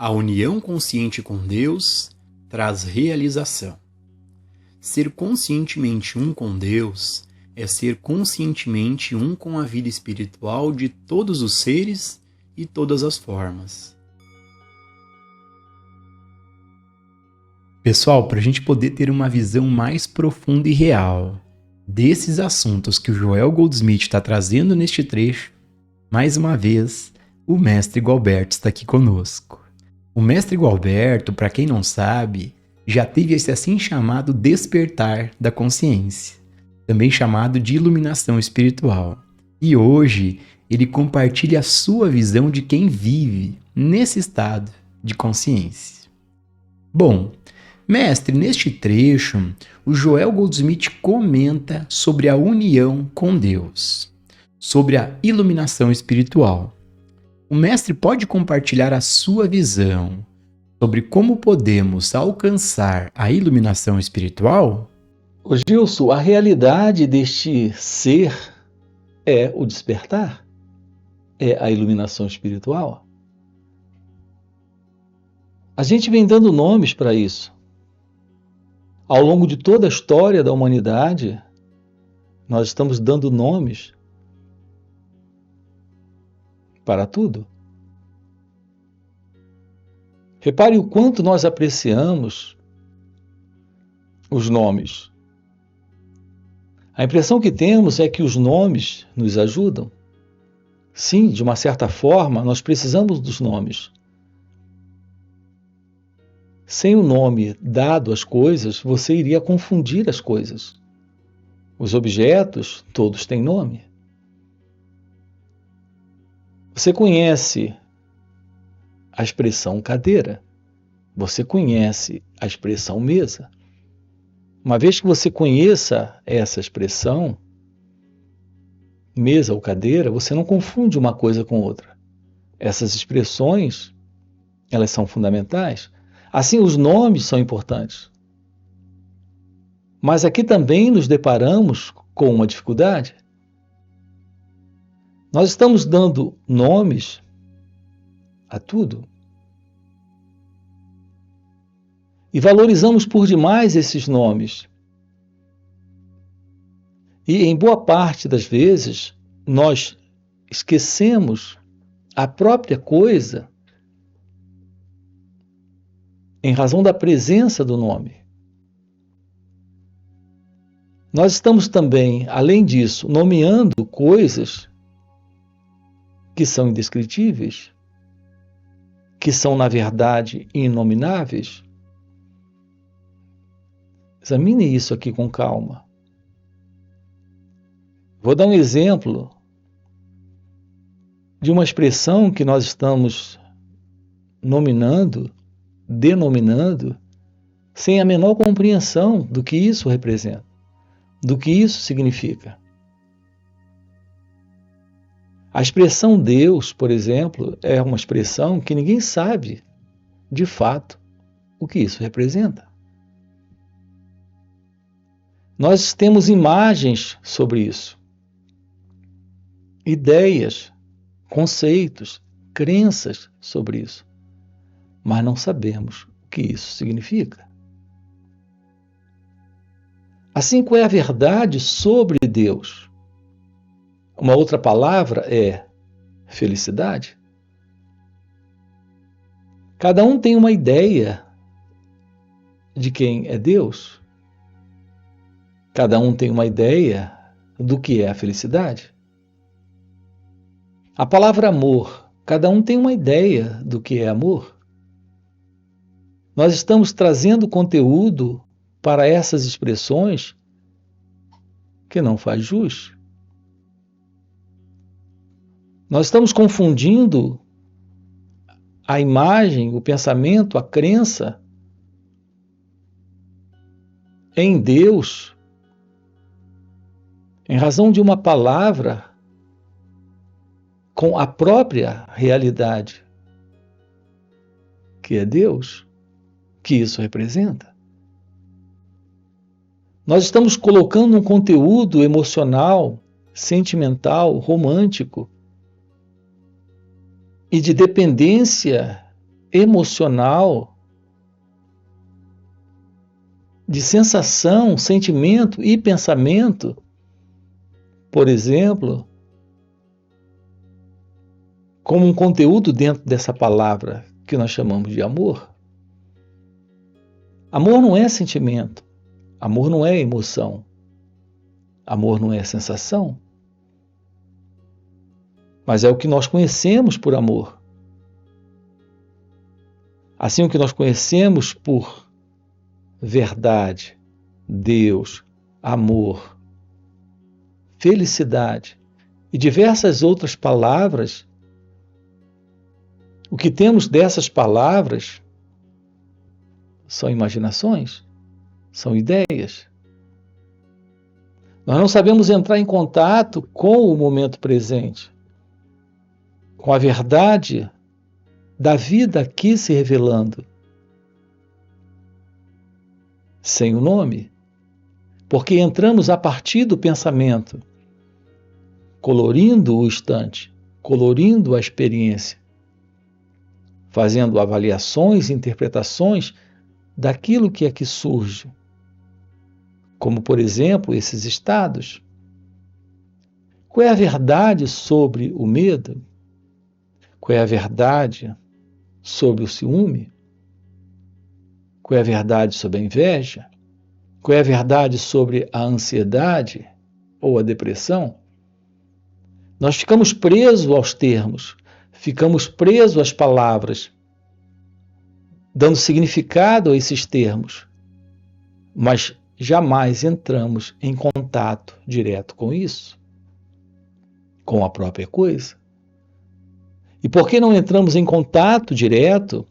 A união consciente com Deus traz realização. Ser conscientemente um com Deus é ser conscientemente um com a vida espiritual de todos os seres e todas as formas. Pessoal, para a gente poder ter uma visão mais profunda e real desses assuntos que o Joel Goldsmith está trazendo neste trecho, mais uma vez, o Mestre Gualberto está aqui conosco. O Mestre Gualberto, para quem não sabe, já teve esse assim chamado despertar da consciência, também chamado de iluminação espiritual. E hoje ele compartilha a sua visão de quem vive nesse estado de consciência. Bom, mestre, neste trecho, o Joel Goldsmith comenta sobre a união com Deus, sobre a iluminação espiritual. O mestre pode compartilhar a sua visão sobre como podemos alcançar a iluminação espiritual? Ô Gilson, a realidade deste ser é o despertar, é a iluminação espiritual. A gente vem dando nomes para isso. Ao longo de toda a história da humanidade, nós estamos dando nomes para tudo. Repare o quanto nós apreciamos os nomes. A impressão que temos é que os nomes nos ajudam. Sim, de uma certa forma, nós precisamos dos nomes. Sem o nome dado às coisas, você iria confundir as coisas. Os objetos, todos têm nome. Você conhece a expressão cadeira. Você conhece a expressão mesa. Uma vez que você conheça essa expressão, mesa ou cadeira, você não confunde uma coisa com outra. Essas expressões, elas são fundamentais. Assim, os nomes são importantes. Mas aqui também nos deparamos com uma dificuldade. Nós estamos dando nomes a tudo. E valorizamos por demais esses nomes. E em boa parte das vezes, nós esquecemos a própria coisa em razão da presença do nome. Nós estamos também, além disso, nomeando coisas que são indescritíveis, que são, na verdade, inomináveis. Examine isso aqui com calma. Vou dar um exemplo de uma expressão que nós estamos nominando, denominando, sem a menor compreensão do que isso representa, do que isso significa. A expressão Deus, por exemplo, é uma expressão que ninguém sabe, de fato, o que isso representa. Nós temos imagens sobre isso, ideias, conceitos, crenças sobre isso, mas não sabemos o que isso significa. Assim, qual é a verdade sobre Deus? Uma outra palavra é felicidade. Cada um tem uma ideia de quem é Deus. Cada um tem uma ideia do que é a felicidade. A palavra amor, cada um tem uma ideia do que é amor. Nós estamos trazendo conteúdo para essas expressões que não faz jus. Nós estamos confundindo a imagem, o pensamento, a crença em Deus em razão de uma palavra com a própria realidade, que é Deus, que isso representa. Nós estamos colocando um conteúdo emocional, sentimental, romântico e de dependência emocional, de sensação, sentimento e pensamento, por exemplo, como um conteúdo dentro dessa palavra que nós chamamos de amor. Amor não é sentimento, amor não é emoção, amor não é sensação, mas é o que nós conhecemos por amor. Assim, o que nós conhecemos por verdade, Deus, amor, felicidade e diversas outras palavras, o que temos dessas palavras são imaginações, são ideias. Nós não sabemos entrar em contato com o momento presente, com a verdade da vida aqui se revelando, sem o nome, porque entramos a partir do pensamento, colorindo o instante, colorindo a experiência, fazendo avaliações e interpretações daquilo que aqui surge, como, por exemplo, esses estados. Qual é a verdade sobre o medo? Qual é a verdade sobre o ciúme? Qual é a verdade sobre a inveja? Qual é a verdade sobre a ansiedade ou a depressão? Nós ficamos presos aos termos, ficamos presos às palavras, dando significado a esses termos, mas jamais entramos em contato direto com isso, com a própria coisa. E porque não entramos em contato direto,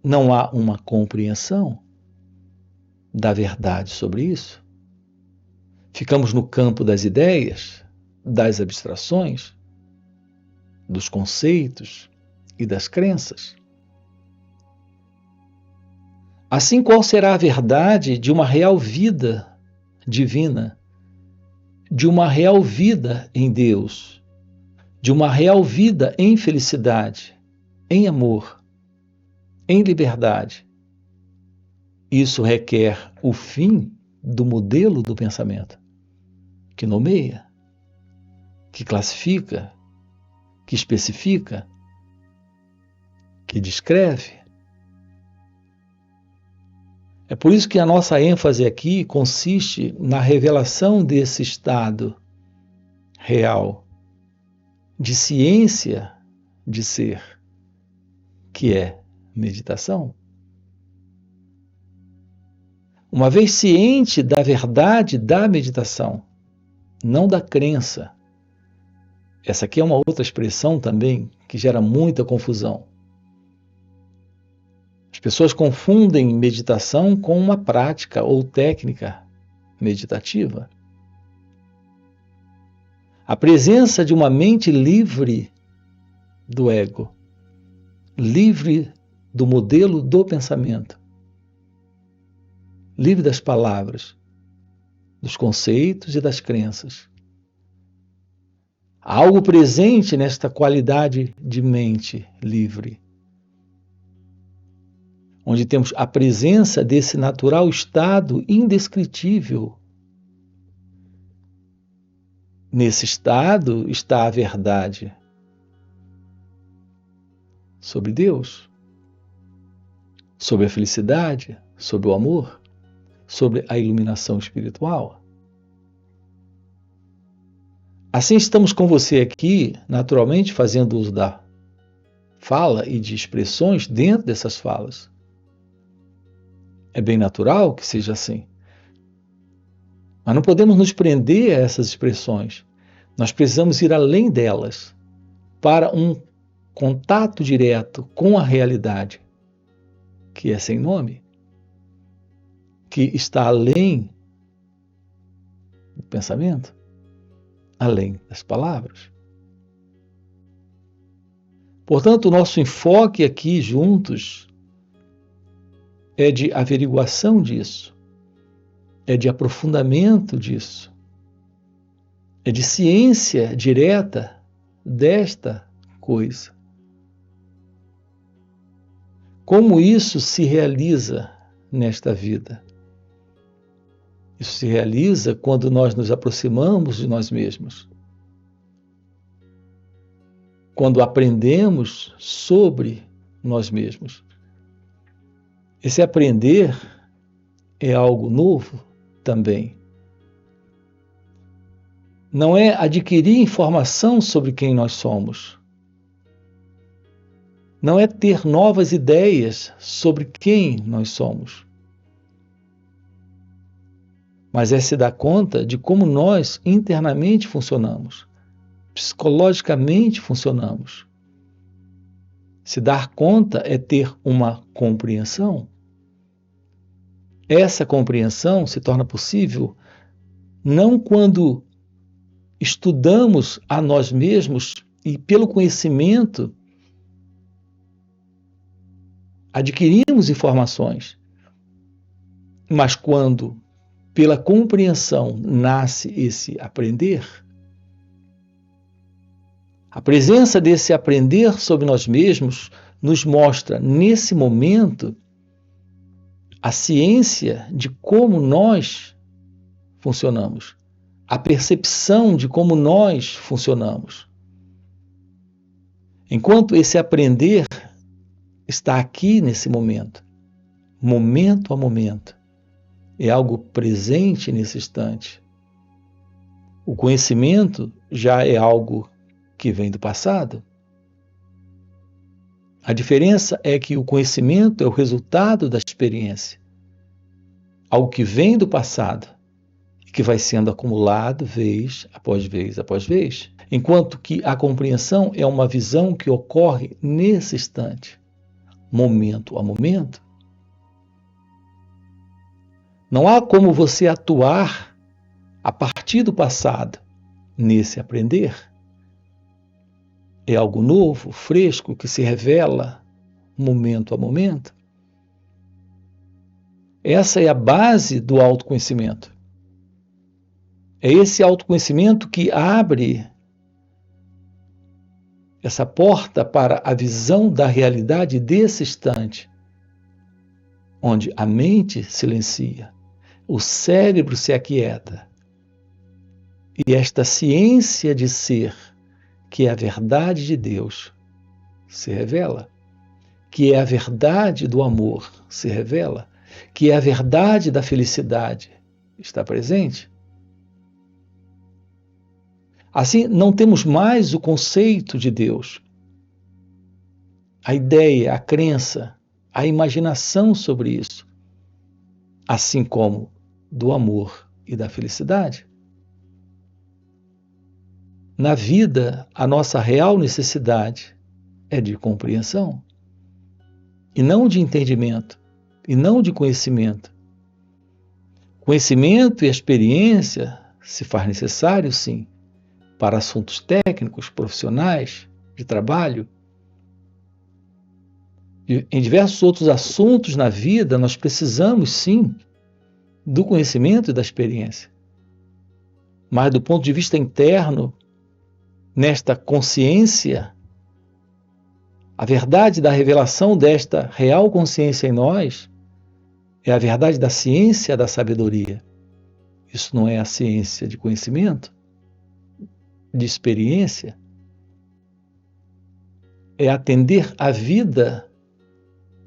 não há uma compreensão da verdade sobre isso. Ficamos no campo das ideias, das abstrações, dos conceitos e das crenças. Assim, qual será a verdade de uma real vida divina, de uma real vida em Deus, de uma real vida em felicidade, em amor, em liberdade? Isso requer o fim do modelo do pensamento, que nomeia, que classifica, que especifica, que descreve. É por isso que a nossa ênfase aqui consiste na revelação desse estado real de ciência de ser, que é meditação. Uma vez ciente da verdade da meditação, não da crença. Essa aqui é uma outra expressão também que gera muita confusão. As pessoas confundem meditação com uma prática ou técnica meditativa. A presença de uma mente livre do ego, livre do modelo do pensamento, livre das palavras, dos conceitos e das crenças. Há algo presente nesta qualidade de mente livre, onde temos a presença desse natural estado indescritível. Nesse estado está a verdade sobre Deus, sobre a felicidade, sobre o amor, sobre a iluminação espiritual. Assim estamos com você aqui, naturalmente, fazendo uso da fala e de expressões dentro dessas falas. É bem natural que seja assim. Mas não podemos nos prender a essas expressões. Nós precisamos ir além delas para um contato direto com a realidade, que é sem nome, que está além do pensamento, além das palavras. Portanto, o nosso enfoque aqui juntos é de averiguação disso, é de aprofundamento disso, é de ciência direta desta coisa. Como isso se realiza nesta vida? Isso se realiza quando nós nos aproximamos de nós mesmos. Quando aprendemos sobre nós mesmos. Esse aprender é algo novo também. Não é adquirir informação sobre quem nós somos. Não é ter novas ideias sobre quem nós somos. Mas é se dar conta de como nós internamente funcionamos, psicologicamente funcionamos. Se dar conta é ter uma compreensão. Essa compreensão se torna possível não quando estudamos a nós mesmos e, pelo conhecimento, adquirimos informações, mas quando, pela compreensão, nasce esse aprender. A presença desse aprender sobre nós mesmos nos mostra, nesse momento, a ciência de como nós funcionamos, a percepção de como nós funcionamos. Enquanto esse aprender está aqui nesse momento a momento, é algo presente nesse instante. O conhecimento já é algo que vem do passado. A diferença é que o conhecimento é o resultado da experiência, algo que vem do passado e que vai sendo acumulado vez após vez após vez, enquanto que a compreensão é uma visão que ocorre nesse instante, momento a momento. Não há como você atuar a partir do passado nesse aprender. É algo novo, fresco, que se revela momento a momento. Essa é a base do autoconhecimento. É esse autoconhecimento que abre essa porta para a visão da realidade desse instante, onde a mente silencia, o cérebro se aquieta, e esta ciência de ser, que é a verdade de Deus, se revela, que é a verdade do amor, se revela, que é a verdade da felicidade, está presente. Assim, não temos mais o conceito de Deus, a ideia, a crença, a imaginação sobre isso, assim como do amor e da felicidade. Na vida, a nossa real necessidade é de compreensão, e não de entendimento, e não de conhecimento. Conhecimento e experiência se faz necessário, sim, para assuntos técnicos, profissionais, de trabalho. Em diversos outros assuntos na vida, nós precisamos, sim, do conhecimento e da experiência. Mas do ponto de vista interno, nesta consciência, a verdade da revelação desta real consciência em nós é a verdade da ciência da sabedoria. Isso não é a ciência de conhecimento, de experiência. É atender a vida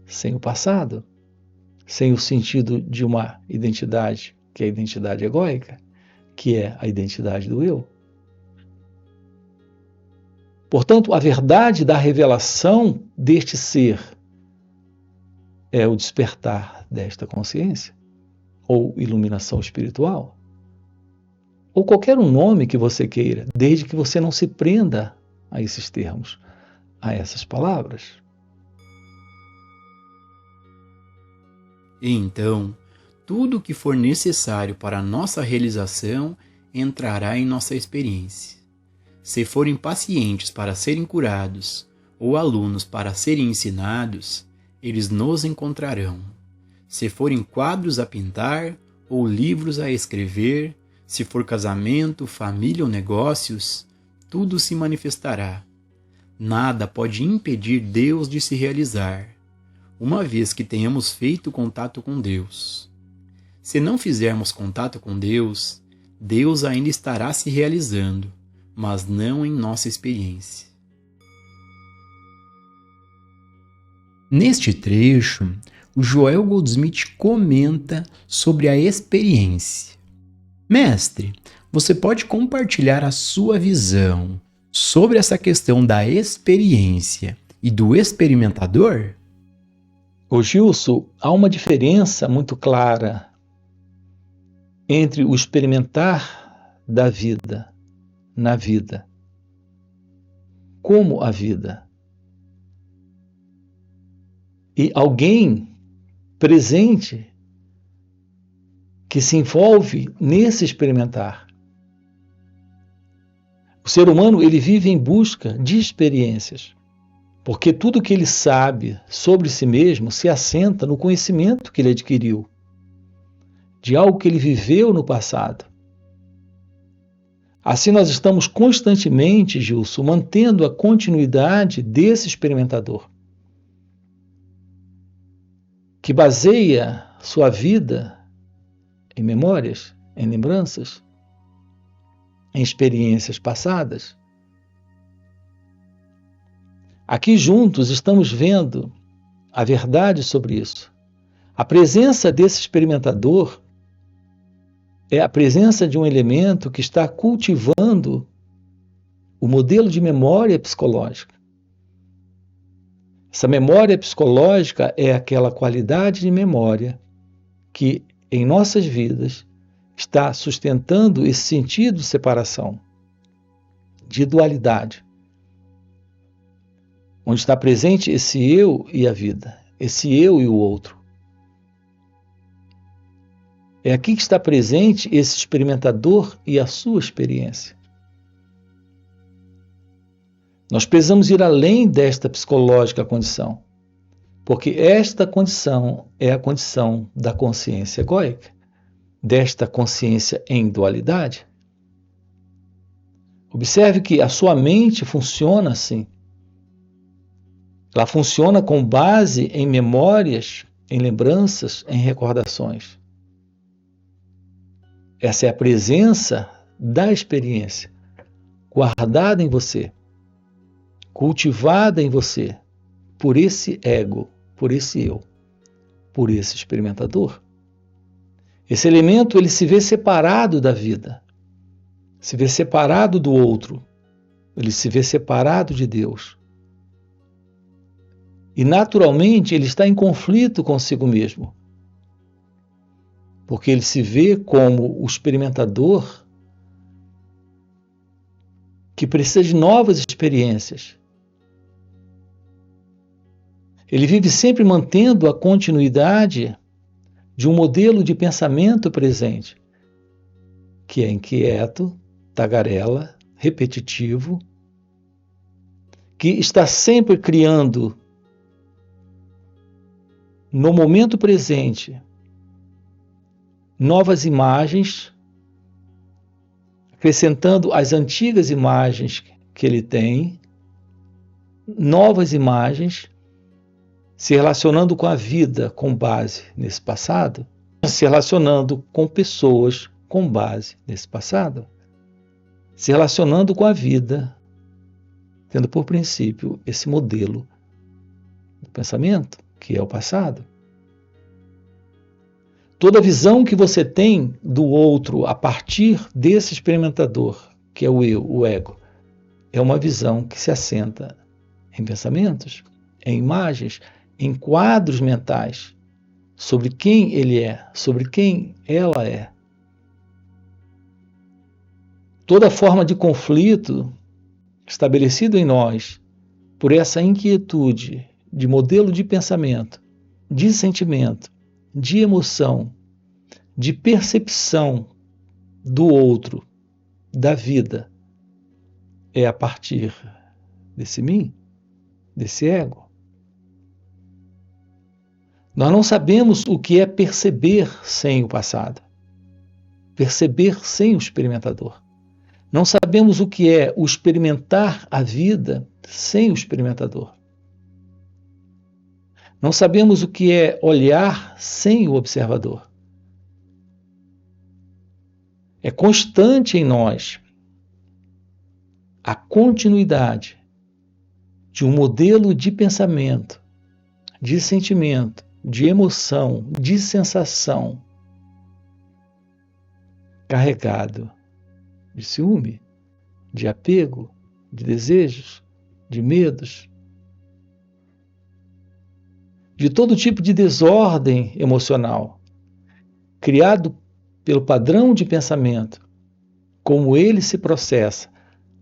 sem o passado, sem o sentido de uma identidade, que é a identidade egóica, que é a identidade do eu. Portanto, a verdade da revelação deste ser é o despertar desta consciência, ou iluminação espiritual, ou qualquer um nome que você queira, desde que você não se prenda a esses termos, a essas palavras. Então, tudo o que for necessário para a nossa realização entrará em nossa experiência. Se forem pacientes para serem curados, ou alunos para serem ensinados, eles nos encontrarão. Se forem quadros a pintar, ou livros a escrever, se for casamento, família ou negócios, tudo se manifestará. Nada pode impedir Deus de se realizar. uma vez que tenhamos feito contato com Deus. Se não fizermos contato com Deus, Deus ainda estará se realizando, mas não em nossa experiência. Neste trecho, o Joel Goldsmith comenta sobre a experiência. Mestre, você pode compartilhar a sua visão sobre essa questão da experiência e do experimentador? Ô Gilson, há uma diferença muito clara entre o experimentar da vida, na vida, como a vida, e alguém presente que se envolve nesse experimentar. O ser humano, ele vive em busca de experiências, porque tudo que ele sabe sobre si mesmo se assenta no conhecimento que ele adquiriu, de algo que ele viveu no passado. Assim nós estamos constantemente, Gilson, mantendo a continuidade desse experimentador, que baseia sua vida em memórias, em lembranças, em experiências passadas. Aqui juntos estamos vendo a verdade sobre isso. A presença desse experimentador é a presença de um elemento que está cultivando o modelo de memória psicológica. Essa memória psicológica é aquela qualidade de memória que, em nossas vidas, está sustentando esse sentido de separação, de dualidade, onde está presente esse eu e a vida, esse eu e o outro. É aqui que está presente esse experimentador e a sua experiência. Nós precisamos ir além desta psicológica condição, porque esta condição é a condição da consciência egóica, desta consciência em dualidade. Observe que a sua mente funciona assim. Ela funciona com base em memórias, em lembranças, em recordações. Essa é a presença da experiência, guardada em você, cultivada em você, por esse ego, por esse eu, por esse experimentador. Esse elemento, ele se vê separado da vida, se vê separado do outro, ele se vê separado de Deus. E, naturalmente, ele está em conflito consigo mesmo, porque ele se vê como o experimentador que precisa de novas experiências. Ele vive sempre mantendo a continuidade de um modelo de pensamento presente, que é inquieto, tagarela, repetitivo, que está sempre criando, no momento presente, novas imagens, acrescentando as antigas imagens que ele tem, novas imagens, se relacionando com a vida com base nesse passado, se relacionando com pessoas com base nesse passado, se relacionando com a vida, tendo por princípio esse modelo do pensamento, que é o passado. Toda visão que você tem do outro a partir desse experimentador, que é o eu, o ego, é uma visão que se assenta em pensamentos, em imagens, em quadros mentais sobre quem ele é, sobre quem ela é. Toda forma de conflito estabelecido em nós por essa inquietude de modelo de pensamento, de sentimento, de emoção, de percepção do outro, da vida, é a partir desse mim, desse ego. Nós não sabemos o que é perceber sem o passado, perceber sem o experimentador. Não sabemos o que é o experimentar a vida sem o experimentador. Não sabemos o que é olhar sem o observador. É constante em nós a continuidade de um modelo de pensamento, de sentimento, de emoção, de sensação carregado de ciúme, de apego, de desejos, de medos, de todo tipo de desordem emocional, criado pelo padrão de pensamento, como ele se processa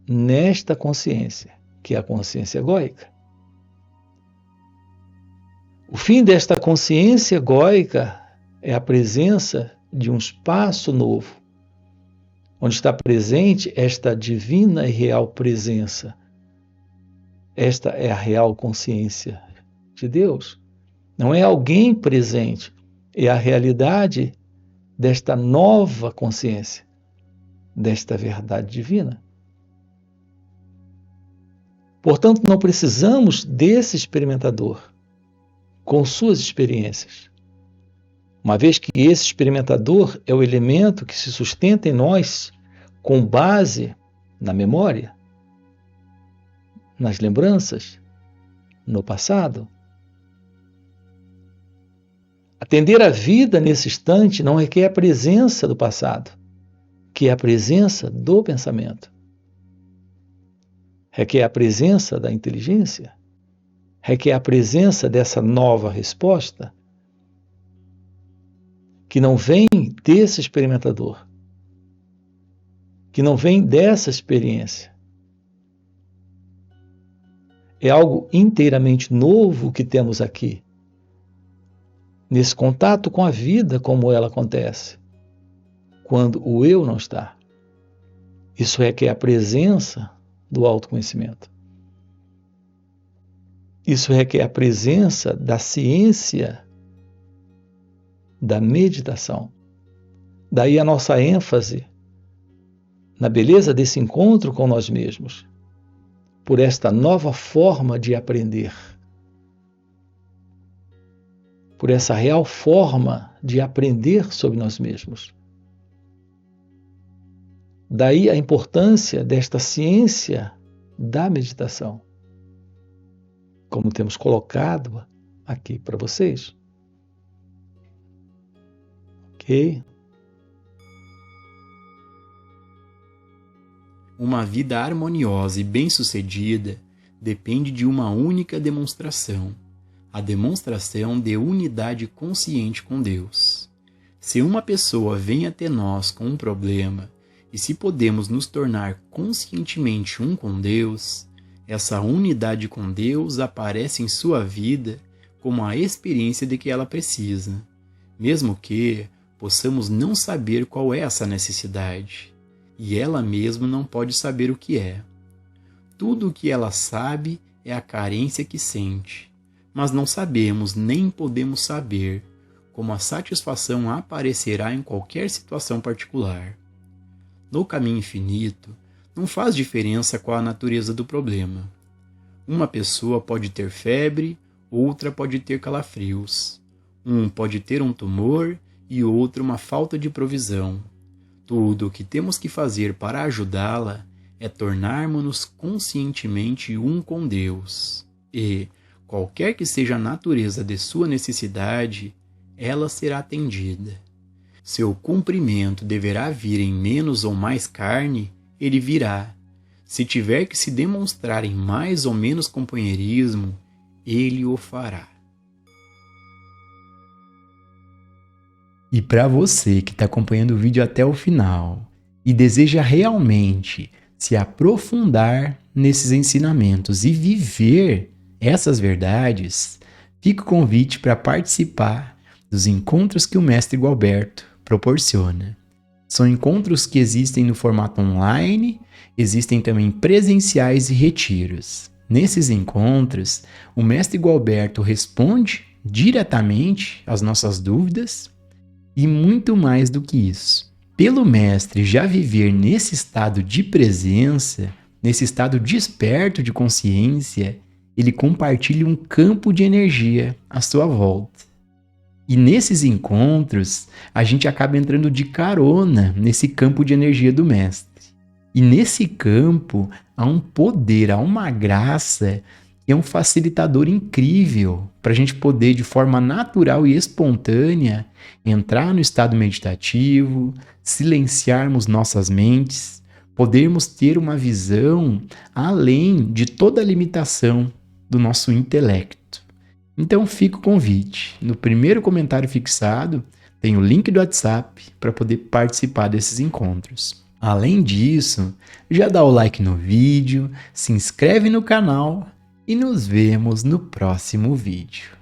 nesta consciência, que é a consciência egóica. O fim desta consciência egóica é a presença de um espaço novo, onde está presente esta divina e real presença. Esta é a real consciência de Deus. Não é alguém presente, é a realidade desta nova consciência, desta verdade divina. Portanto, não precisamos desse experimentador com suas experiências, uma vez que esse experimentador é o elemento que se sustenta em nós com base na memória, nas lembranças, no passado. Atender a vida nesse instante não requer a presença do passado, que é a presença do pensamento. Requer a presença da inteligência, requer a presença dessa nova resposta, que não vem desse experimentador, que não vem dessa experiência. É algo inteiramente novo que temos aqui, nesse contato com a vida como ela acontece, quando o eu não está. Isso requer a presença do autoconhecimento. Isso requer a presença da ciência, da meditação. Daí a nossa ênfase na beleza desse encontro com nós mesmos, por esta nova forma de aprender, por essa real forma de aprender sobre nós mesmos. Daí a importância desta ciência da meditação, como temos colocado aqui para vocês. Ok? Uma vida harmoniosa e bem-sucedida depende de uma única demonstração, a demonstração de unidade consciente com Deus. Se uma pessoa vem até nós com um problema e se podemos nos tornar conscientemente um com Deus, essa unidade com Deus aparece em sua vida como a experiência de que ela precisa, mesmo que possamos não saber qual é essa necessidade, e ela mesma não pode saber o que é. Tudo o que ela sabe é a carência que sente, mas não sabemos nem podemos saber como a satisfação aparecerá em qualquer situação particular. No caminho infinito, não faz diferença qual a natureza do problema. Uma pessoa pode ter febre, outra pode ter calafrios. Um pode ter um tumor e outro uma falta de provisão. Tudo o que temos que fazer para ajudá-la é tornarmos-nos conscientemente um com Deus. E, qualquer que seja a natureza de sua necessidade, ela será atendida. Seu cumprimento deverá vir em menos ou mais carne, ele virá. Se tiver que se demonstrar em mais ou menos companheirismo, ele o fará. E para você que está acompanhando o vídeo até o final e deseja realmente se aprofundar nesses ensinamentos e viver essas verdades, fica o convite para participar dos encontros que o Mestre Gualberto proporciona. São encontros que existem no formato online, existem também presenciais e retiros. Nesses encontros, o Mestre Gualberto responde diretamente às nossas dúvidas e muito mais do que isso. Pelo Mestre já viver nesse estado de presença, nesse estado desperto de consciência, ele compartilha um campo de energia à sua volta. E nesses encontros, a gente acaba entrando de carona nesse campo de energia do mestre. E nesse campo há um poder, há uma graça que é um facilitador incrível para a gente poder, de forma natural e espontânea, entrar no estado meditativo, silenciarmos nossas mentes, podermos ter uma visão além de toda a limitação do nosso intelecto. Então fica o convite. No primeiro comentário fixado tem o link do WhatsApp para poder participar desses encontros. Além disso, já dá o like no vídeo, se inscreve no canal e nos vemos no próximo vídeo.